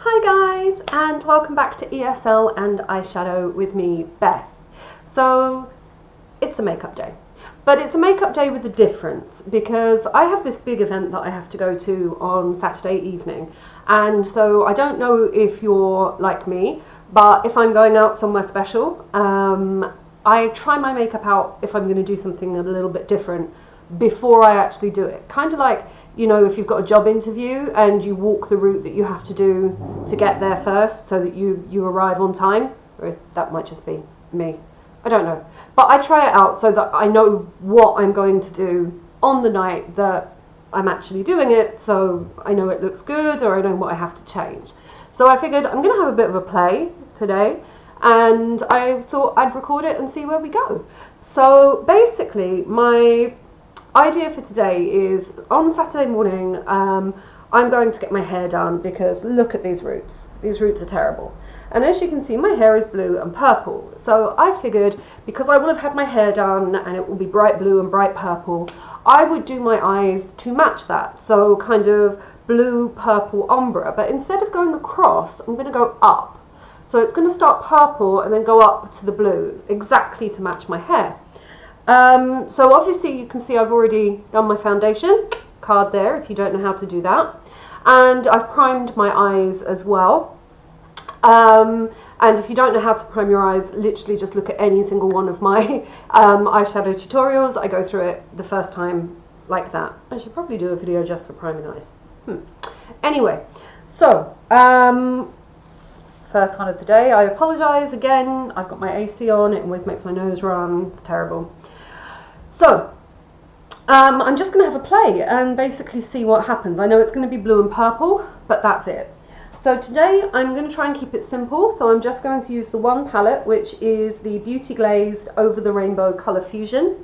Hi guys, and welcome back to ESL and eyeshadow with me, Beth. So it's a makeup day, but it's a makeup day with a difference because I have this big event that I have to go to on Saturday evening, and so I don't know if you're like me, but if I'm going out somewhere special, I try my makeup out if I'm going to do something a little bit different before I actually do it. Kind of like, you know, if you've got a job interview and you walk the route that you have to do to get there first so that you arrive on time, or that might just be me, I don't know. But I try it out so that I know what I'm going to do on the night that I'm actually doing it, so I know it looks good or I know what I have to change. So I figured I'm going to have a bit of a play today, and I thought I'd record it and see where we go. So basically my idea for today is on Saturday morning I'm going to get my hair done because look at these roots. These roots are terrible. And as you can see, my hair is blue and purple. So I figured because I will have had my hair done and it will be bright blue and bright purple, I would do my eyes to match that. So kind of blue, purple, ombre. But instead of going across, I'm going to go up. So it's going to start purple and then go up to the blue, exactly to match my hair. So obviously you can see I've already done my foundation card there if you don't know how to do that, and I've primed my eyes as well, and if you don't know how to prime your eyes, literally just look at any single one of my eyeshadow tutorials. I go through it the first time like that. I should probably do a video just for priming eyes. Anyway, so first one of the day. I apologise again, I've got my AC on, it always makes my nose run, it's terrible. So, I'm just going to have a play and basically see what happens. I know it's going to be blue and purple, but that's it. So today I'm going to try and keep it simple, so I'm just going to use the one palette, which is the Beauty Glazed Over the Rainbow Colour Fusion,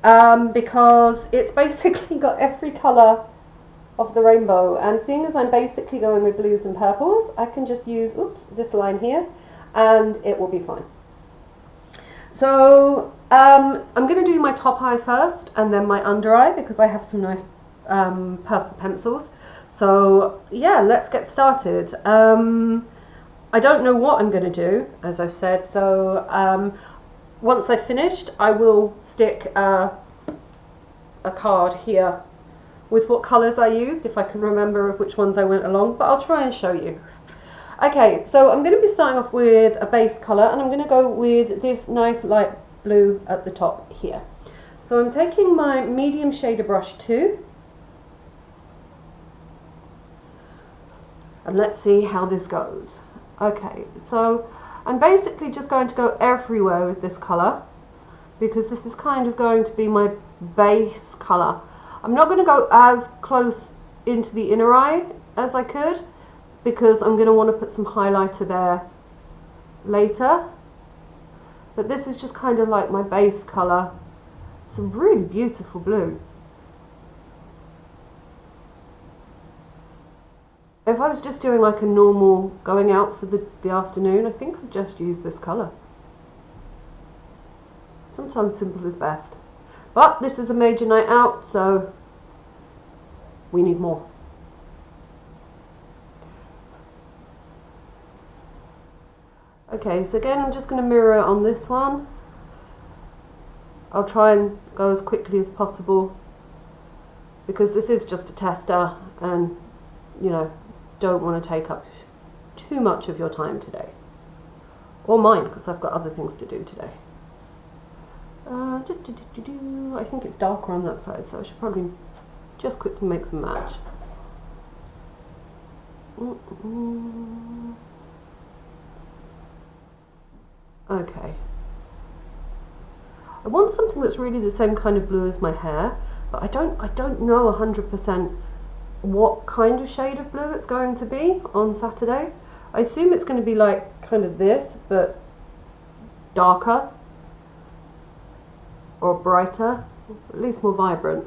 because it's basically got every colour of the rainbow, and seeing as I'm basically going with blues and purples, I can just use, this line here, and it will be fine. So I'm going to do my top eye first and then my under eye because I have some nice purple pencils. So yeah, let's get started. I don't know what I'm going to do, as I've said, so once I've finished I will stick a card here with what colours I used, if I can remember which ones I went along, but I'll try and show you. Okay, so I'm going to be starting off with a base colour, and I'm going to go with this nice light blue at the top here. So I'm taking my medium shader brush 2, and let's see how this goes. Okay, so I'm basically just going to go everywhere with this colour because this is kind of going to be my base colour. I'm not going to go as close into the inner eye as I could because I'm going to want to put some highlighter there later, but this is just kind of like my base colour. It's a really beautiful blue. If I was just doing like a normal going out for the afternoon, I think I'd just use this colour. Sometimes simple is best. But this is a major night out, so we need more. Okay, so again I'm just going to mirror it on this one. I'll try and go as quickly as possible because this is just a tester and, you know, don't want to take up too much of your time today. Or mine, because I've got other things to do today. I think it's darker on that side, so I should probably just quickly make them match. Okay. I want something that's really the same kind of blue as my hair, but I don't know 100% what kind of shade of blue it's going to be on Saturday. I assume it's going to be like kind of this, but darker or brighter, at least more vibrant.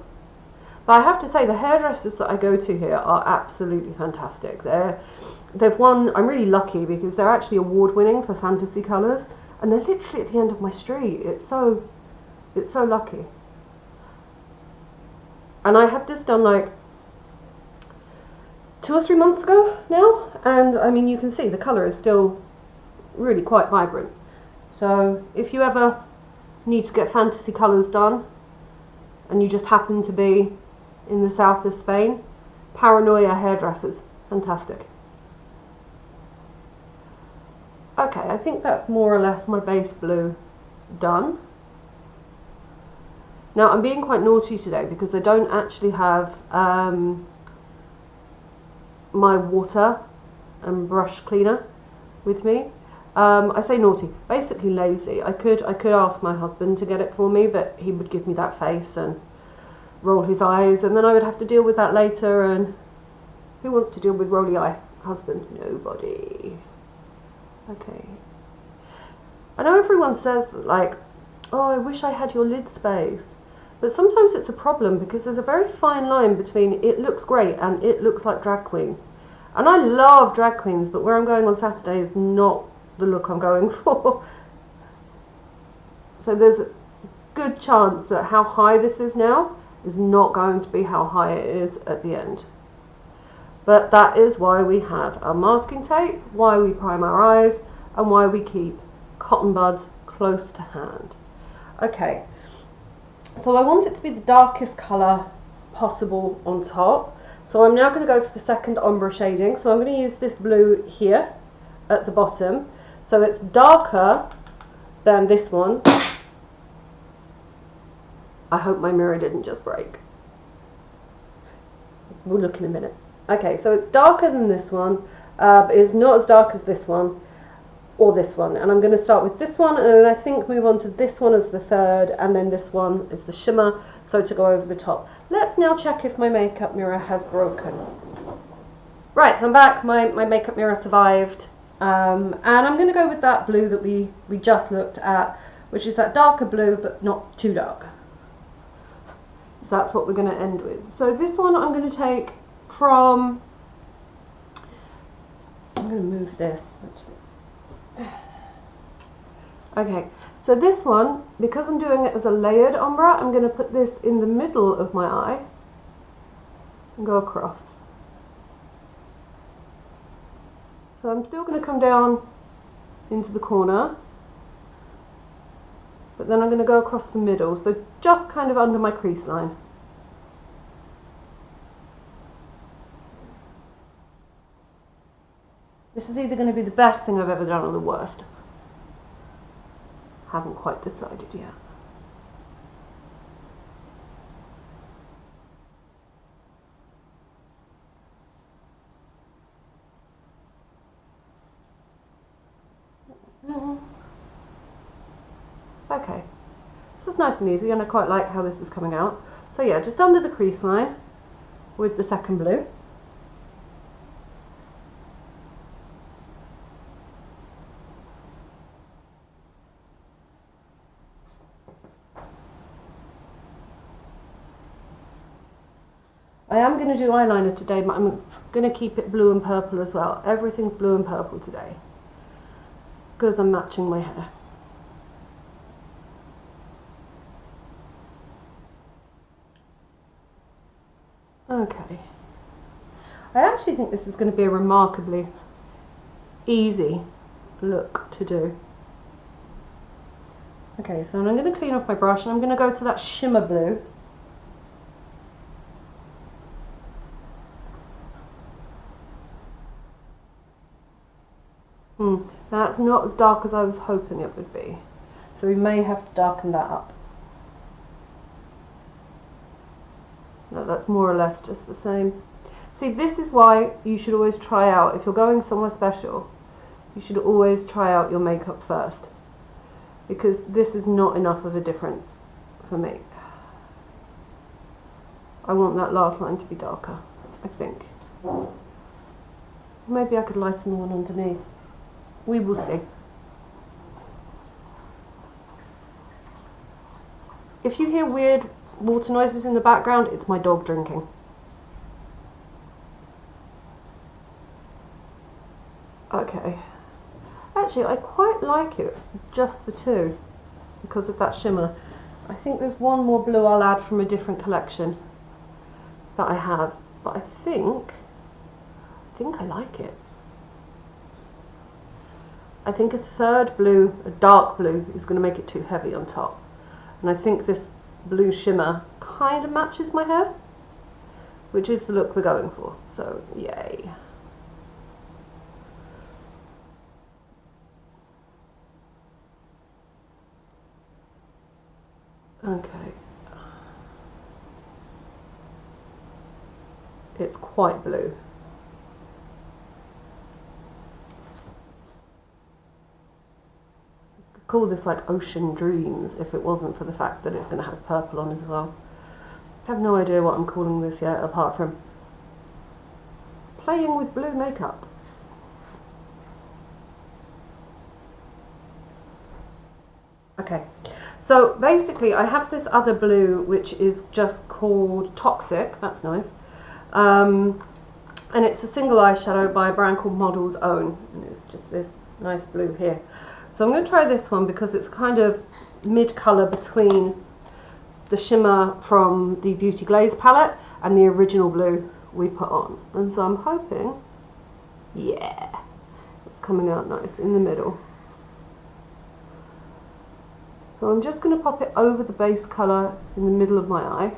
But I have to say the hairdressers that I go to here are absolutely fantastic. They've won, I'm really lucky because they're actually award winning for fantasy colours, and they're literally at the end of my street. It's so lucky. And I had this done like 2 or 3 months ago now, and I mean, you can see the colour is still really quite vibrant. So if you ever need to get fantasy colours done and you just happen to be in the south of Spain, Paranoia hairdressers, fantastic. Okay, I think that's more or less my base blue done. Now I'm being quite naughty today because I don't actually have my water and brush cleaner with me. I say naughty, basically lazy. I could ask my husband to get it for me, but he would give me that face and roll his eyes, and then I would have to deal with that later, and who wants to deal with rolly eye husband? Nobody. Okay. I know everyone says like, oh, I wish I had your lid space, but sometimes it's a problem because there's a very fine line between it looks great and it looks like drag queen. And I love drag queens, but where I'm going on Saturday is not the look I'm going for. So there's a good chance that how high this is now is not going to be how high it is at the end. But that is why we have our masking tape, why we prime our eyes, and why we keep cotton buds close to hand. Okay, so I want it to be the darkest colour possible on top. So I'm now going to go for the second ombre shading. So I'm going to use this blue here at the bottom. So it's darker than this one. I hope my mirror didn't just break. We'll look in a minute. Okay, so it's darker than this one, but it's not as dark as this one or this one. And I'm going to start with this one, and then I think move on to this one as the third, and then this one is the shimmer, so to go over the top. Let's now check if my makeup mirror has broken. Right, so I'm back. My makeup mirror survived. And I'm going to go with that blue that we just looked at, which is that darker blue, but not too dark. So that's what we're going to end with. So this one I'm going to take from, I'm going to move this. Okay, so this one, because I'm doing it as a layered ombre, I'm going to put this in the middle of my eye and go across. So I'm still going to come down into the corner, but then I'm going to go across the middle, so just kind of under my crease line. This is either going to be the best thing I've ever done or the worst. Haven't quite decided yet. Okay, this is nice and easy, and I quite like how this is coming out. So yeah, just under the crease line with the second blue. I am going to do eyeliner today, but I'm going to keep it blue and purple as well. Everything's blue and purple today because I'm matching my hair. Okay. I actually think this is going to be a remarkably easy look to do. Okay, so I'm going to clean off my brush and I'm going to go to that shimmer blue. That's not as dark as I was hoping it would be, so we may have to darken that up. No, that's more or less just the same. See, this is why you should always try out, if you're going somewhere special, you should always try out your makeup first, because this is not enough of a difference for me. I want that last line to be darker, I think. Maybe I could lighten the one underneath. We will see. If you hear weird water noises in the background, it's my dog drinking. Okay. Actually, I quite like it, just the two, because of that shimmer. I think there's one more blue I'll add from a different collection that I have, but I think think I like it. I think a third blue, a dark blue, is going to make it too heavy on top. And I think this blue shimmer kind of matches my hair, which is the look we're going for. So, yay. Okay. It's quite blue. Call this like Ocean Dreams if it wasn't for the fact that it's going to have purple on as well. I have no idea what I'm calling this yet, apart from playing with blue makeup. Okay, so basically I have this other blue which is just called Toxic, that's nice, and it's a single eyeshadow by a brand called Model's Own, and it's just this nice blue here. So I'm going to try this one because it's kind of mid-colour between the shimmer from the Beauty Glazed palette and the original blue we put on. And so I'm hoping, yeah, it's coming out nice in the middle. So I'm just going to pop it over the base colour in the middle of my eye.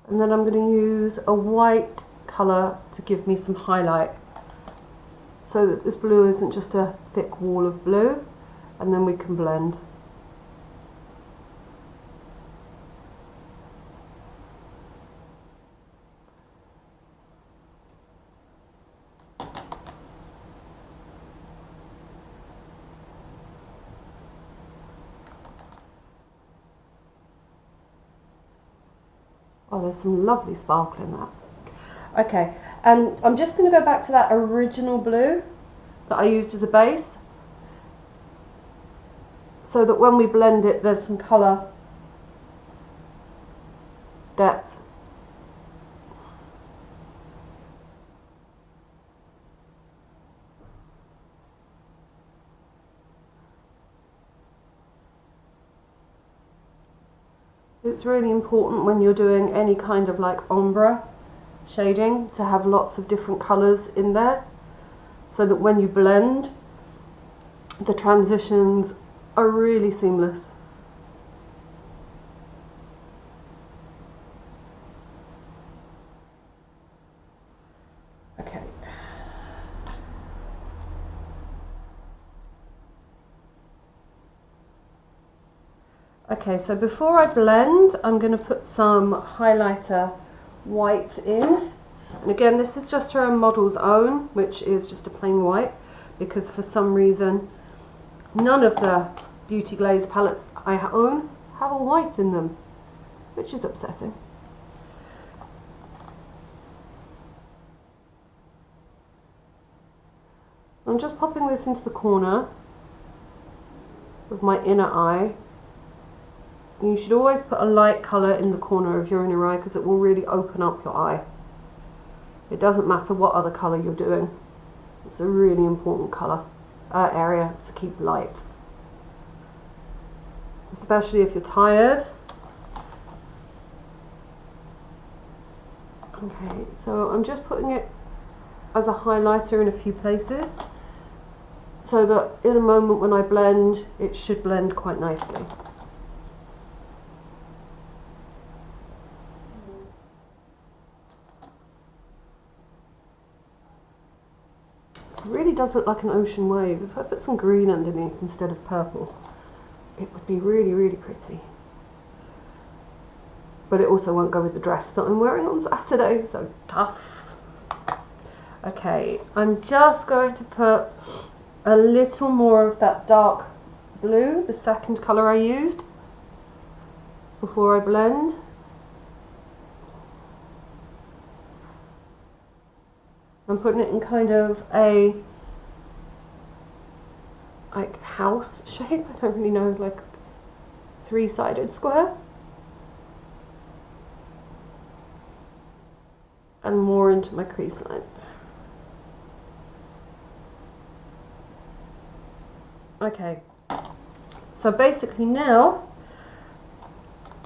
And then I'm going to use a white colour to give me some highlight, so that this blue isn't just a thick wall of blue, and then we can blend. Oh, there's some lovely sparkle in that. Okay, and I'm just going to go back to that original blue that I used as a base, so that when we blend it there's some colour depth. It's really important when you're doing any kind of like ombre shading to have lots of different colours in there, so that when you blend the transitions are really seamless. Okay. Okay, so before I blend, I'm going to put some highlighter white in. And again, this is just from Model's Own, which is just a plain white, because for some reason none of the Beauty Glazed palettes I own have a white in them, which is upsetting. I'm just popping this into the corner of my inner eye. You should always put a light colour in the corner of your inner eye because it will really open up your eye. It doesn't matter what other colour you're doing. It's a really important colour area to keep light. Especially if you're tired. Okay, so I'm just putting it as a highlighter in a few places, so that in a moment when I blend, it should blend quite nicely. It really does look like an ocean wave. If I put some green underneath instead of purple, it would be really, really pretty. But it also won't go with the dress that I'm wearing on Saturday, so tough. Okay, I'm just going to put a little more of that dark blue, the second colour I used, before I blend. I'm putting it in kind of a like house shape, I don't really know, like three-sided square. And more into my crease line. Okay, So basically now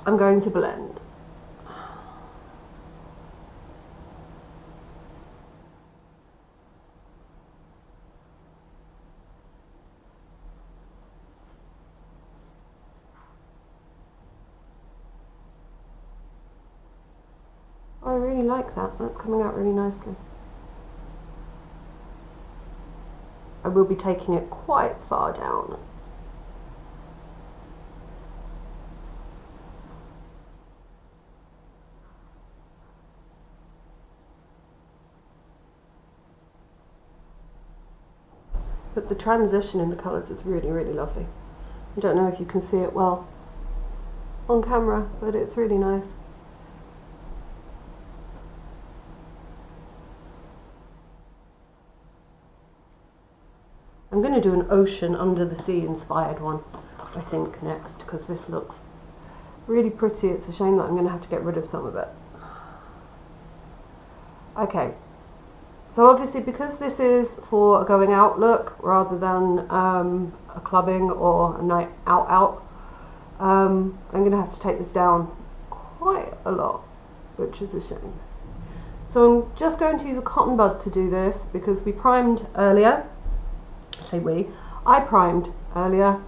I'm going to blend. I really like that. That's coming out really nicely. I will be taking it quite far down. But the transition in the colours is really, really lovely. I don't know if you can see it well on camera, but it's really nice. I'm going to do an ocean under the sea inspired one, I think, next, because this looks really pretty. It's a shame that I'm going to have to get rid of some of it. Okay, so obviously because this is for a going out look rather than a clubbing or a night out, I'm going to have to take this down quite a lot, which is a shame. So I'm just going to use a cotton bud to do this because we primed earlier. I primed earlier,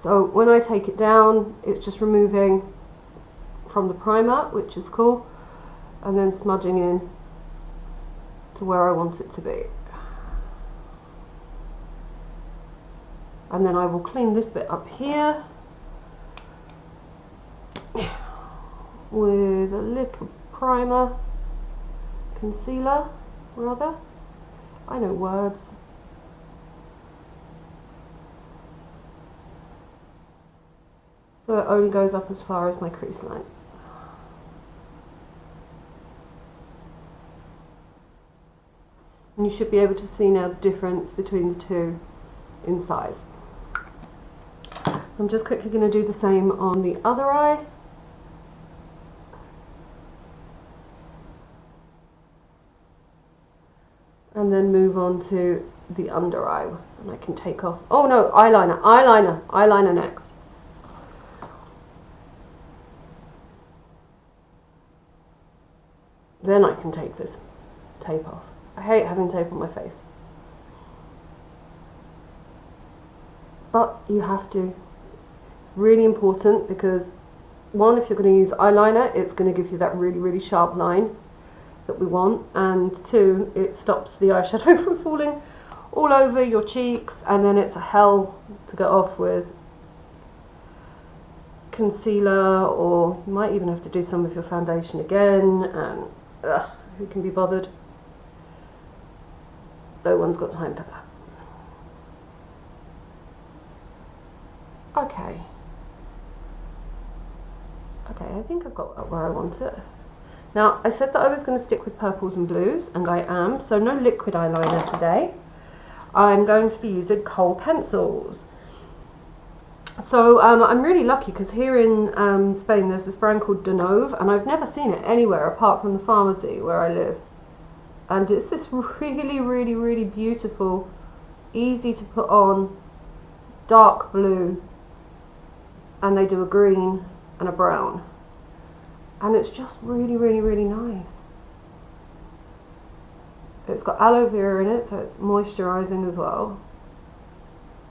so when I take it down it's just removing from the primer, which is cool, and then smudging in to where I want it to be. And then I will clean this bit up here with a little primer, concealer rather, I know words. So it only goes up as far as my crease line. And you should be able to see now the difference between the two in size. I'm just quickly going to do the same on the other eye. And then move on to the under eye. And I can take off, oh no, eyeliner next. Then I can take this tape off. I hate having tape on my face. But you have to. It's really important because, one, if you're going to use eyeliner, it's going to give you that really, really sharp line that we want. And two, it stops the eyeshadow from falling all over your cheeks, and then it's a hell to get off with concealer, or you might even have to do some of your foundation again, and who can be bothered? No one's got time for that. Okay, I think I've got where I want it. Now, I said that I was going to stick with purples and blues, and I am, so no liquid eyeliner today. I'm going to be using kohl pencils. So I'm really lucky because here in Spain there's this brand called Denove, and I've never seen it anywhere apart from the pharmacy where I live. And it's this really, really, really beautiful, easy to put on, dark blue, and they do a green and a brown. And it's just really, really, really nice. It's got aloe vera in it, so it's moisturising as well.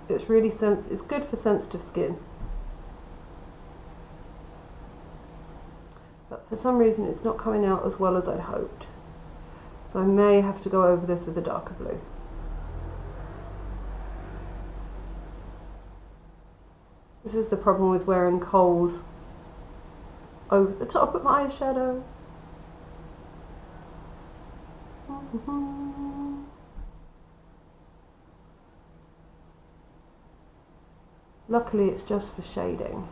It's really it's good for sensitive skin. But for some reason it's not coming out as well as I'd hoped. So I may have to go over this with a darker blue. This is the problem with wearing kohls over the top of my eyeshadow. Luckily it's just for shading.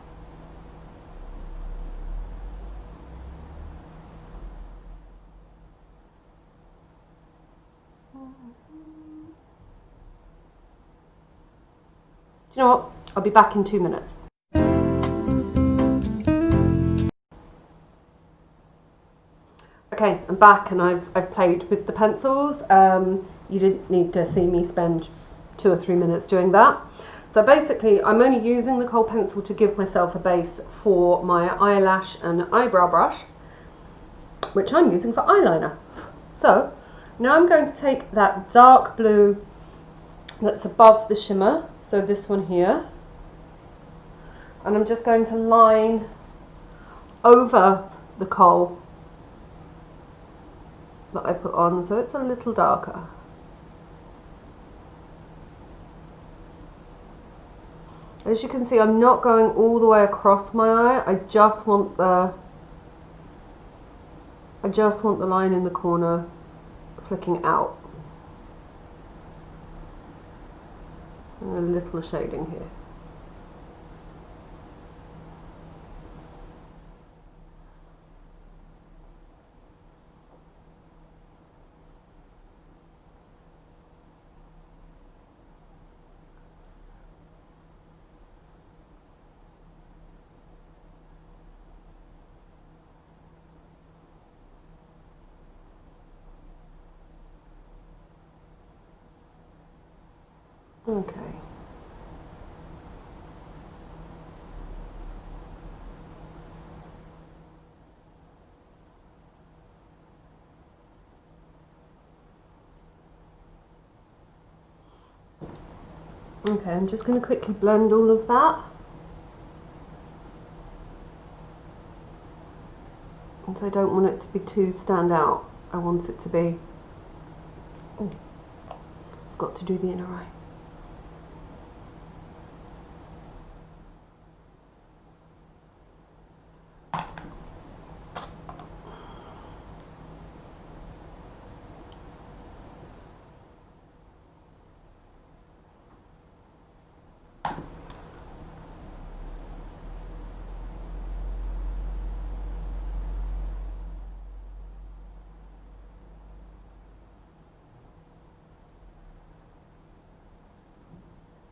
Do you know what? I'll be back in 2 minutes. Okay, I'm back and I've played with the pencils. You didn't need to see me spend 2 or 3 minutes doing that. So basically I'm only using the kohl pencil to give myself a base for my eyelash and eyebrow brush, which I'm using for eyeliner. So now I'm going to take that dark blue that's above the shimmer, so this one here, and I'm just going to line over the kohl that I put on, so it's a little darker. As you can see, I'm not going all the way across my eye. I just want the line in the corner flicking out. And a little shading here. Okay. Okay, I'm just going to quickly blend all of that. And so I don't want it to be too stand out. I want it to be... Oh, I've got to do the inner eye.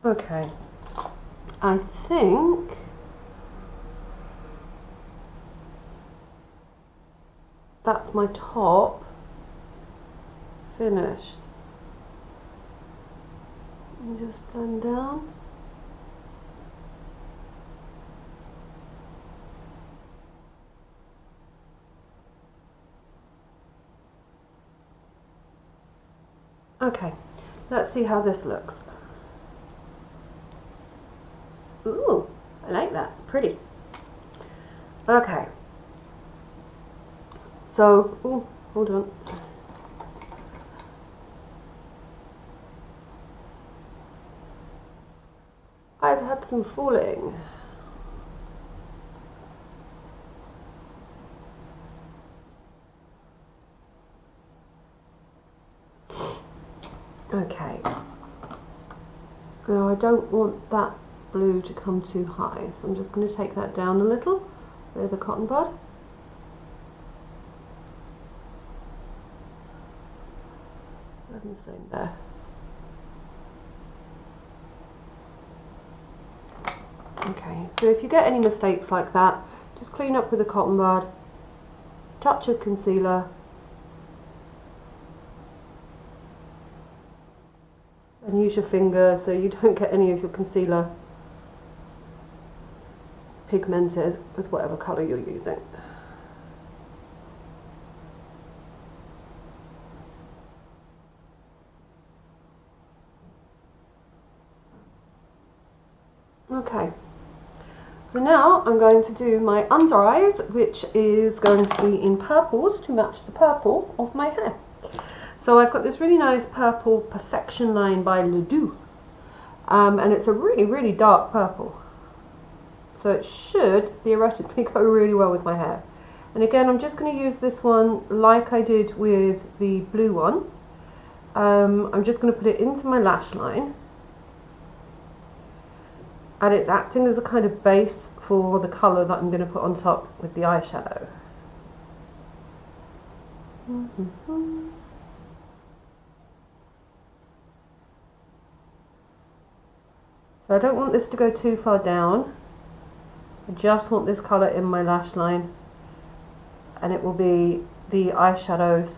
Okay, I think that's my top finished. And just blend down. Okay, let's see how this looks. Ooh, I like that, it's pretty. Okay. So, ooh, hold on. I've had some falling. Okay. Now I don't want that blue to come too high, so I'm just going to take that down a little with a cotton bud. And the same there. Okay, so if you get any mistakes like that, just clean up with a cotton bud, touch of concealer, and use your finger so you don't get any of your concealer pigmented with whatever colour you're using. Okay, so now I'm going to do my under eyes, which is going to be in purples to match the purple of my hair. So I've got this really nice purple Perfection line by Ledoux, and it's a really, really dark purple. So it should theoretically go really well with my hair. And again, I'm just going to use this one like I did with the blue one. I'm just going to put it into my lash line. And it's acting as a kind of base for the colour that I'm going to put on top with the eyeshadow. So I don't want this to go too far down. I just want this colour in my lash line, and it will be the eyeshadows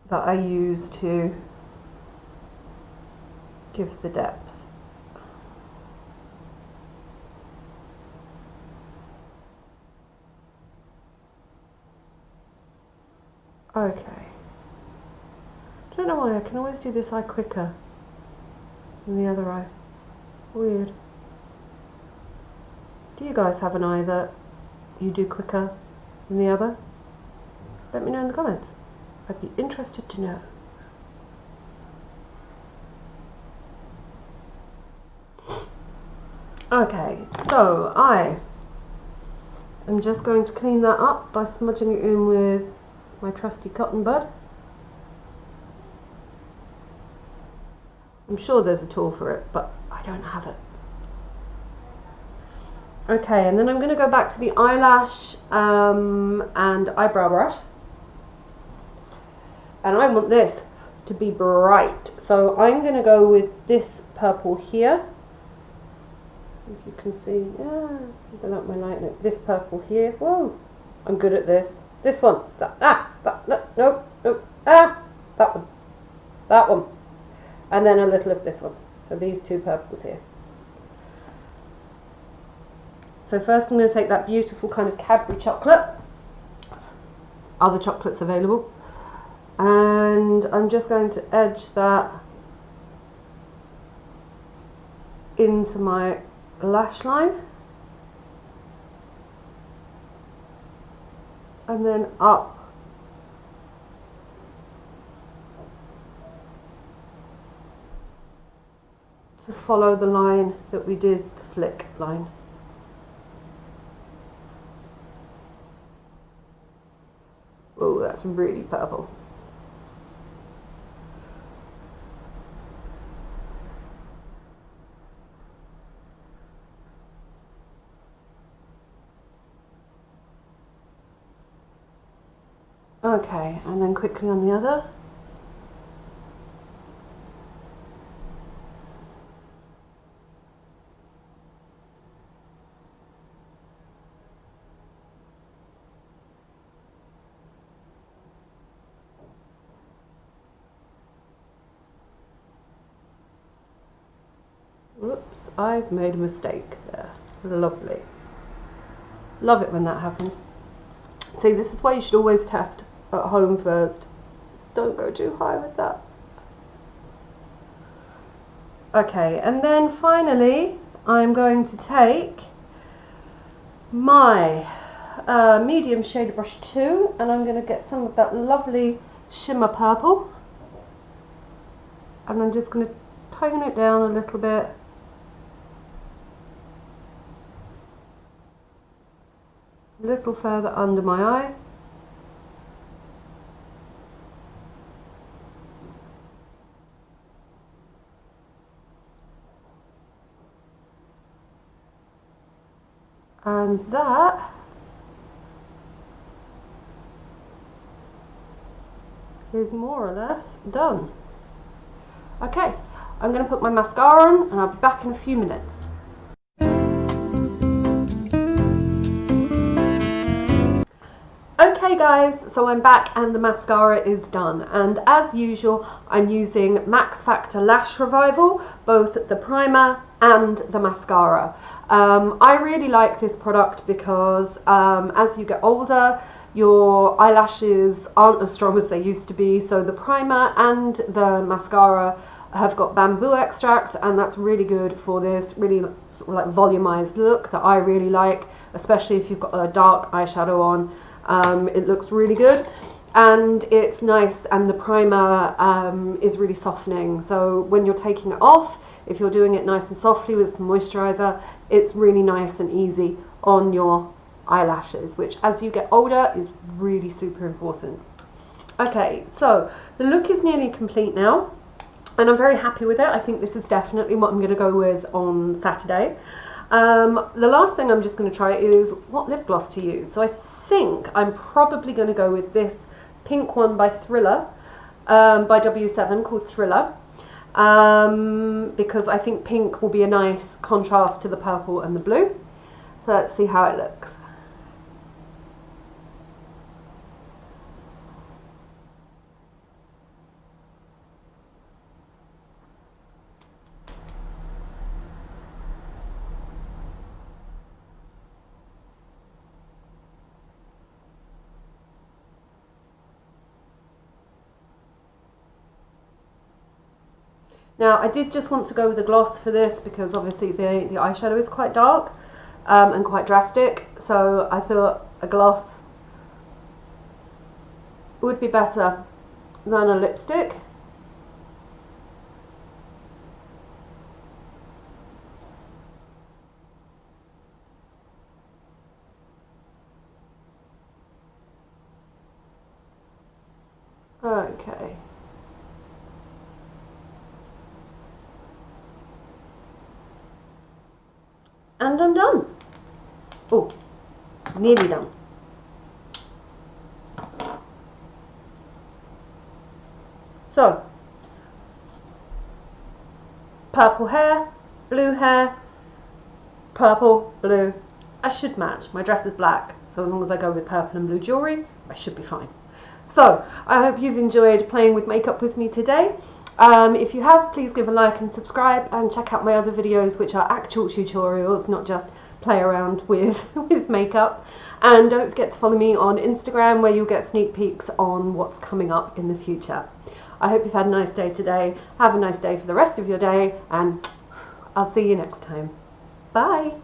that I use to give the depth. Okay. I don't know why, I can always do this eye quicker than the other eye. Weird. Do you guys have an eye that you do quicker than the other? Let me know in the comments. I'd be interested to know. Okay, so I am just going to clean that up by smudging it in with my trusty cotton bud. I'm sure there's a tool for it, but I don't have it. Okay, and then I'm going to go back to the eyelash and eyebrow brush. And I want this to be bright. So I'm going to go with this purple here. If you can see, yeah, I like my light. This purple here. Whoa, I'm good at this. This one. Nope. That one. And then a little of this one. So these two purples here. So first I'm going to take that beautiful kind of Cadbury chocolate. Other chocolates available. And I'm just going to edge that into my lash line. And then up to follow the line that we did, the flick line. Oh, that's really purple. Okay, and then quickly on the other. Whoops, I've made a mistake there. Lovely. Love it when that happens. See, this is why you should always test at home first. Don't go too high with that. Okay, and then finally I'm going to take my medium shade brush 2 and I'm going to get some of that lovely shimmer purple and I'm just going to tone it down a little bit. A little further under my eye. And that is more or less done. Okay, I'm going to put my mascara on and I'll be back in a few minutes. Okay guys, so I'm back and the mascara is done, and as usual I'm using Max Factor Lash Revival, both the primer and the mascara. I really like this product because as you get older your eyelashes aren't as strong as they used to be, so the primer and the mascara have got bamboo extract and that's really good for this really sort of like volumized look that I really like, especially if you've got a dark eyeshadow on. It looks really good and it's nice, and the primer is really softening, so when you're taking it off, if you're doing it nice and softly with some moisturizer, it's really nice and easy on your eyelashes, which as you get older is really super important. Okay, so the look is nearly complete now and I'm very happy with it. I think this is definitely what I'm going to go with on Saturday. The last thing I'm just going to try is what lip gloss to use. So I think I'm probably going to go with this pink one by Thriller, by W7, called Thriller, because I think pink will be a nice contrast to the purple and the blue. So let's see how it looks. Now I did just want to go with a gloss for this because obviously the eyeshadow is quite dark and quite drastic, so I thought a gloss would be better than a lipstick. Okay. And I'm done. Oh, nearly done. So, purple hair, blue hair, purple, blue. I should match. My dress is black, so as long as I go with purple and blue jewellery, I should be fine. So, I hope you've enjoyed playing with makeup with me today. If you have, please give a like and subscribe, and check out my other videos which are actual tutorials, not just play around with, with makeup. And don't forget to follow me on Instagram, where you'll get sneak peeks on what's coming up in the future. I hope you've had a nice day today. Have a nice day for the rest of your day, and I'll see you next time. Bye!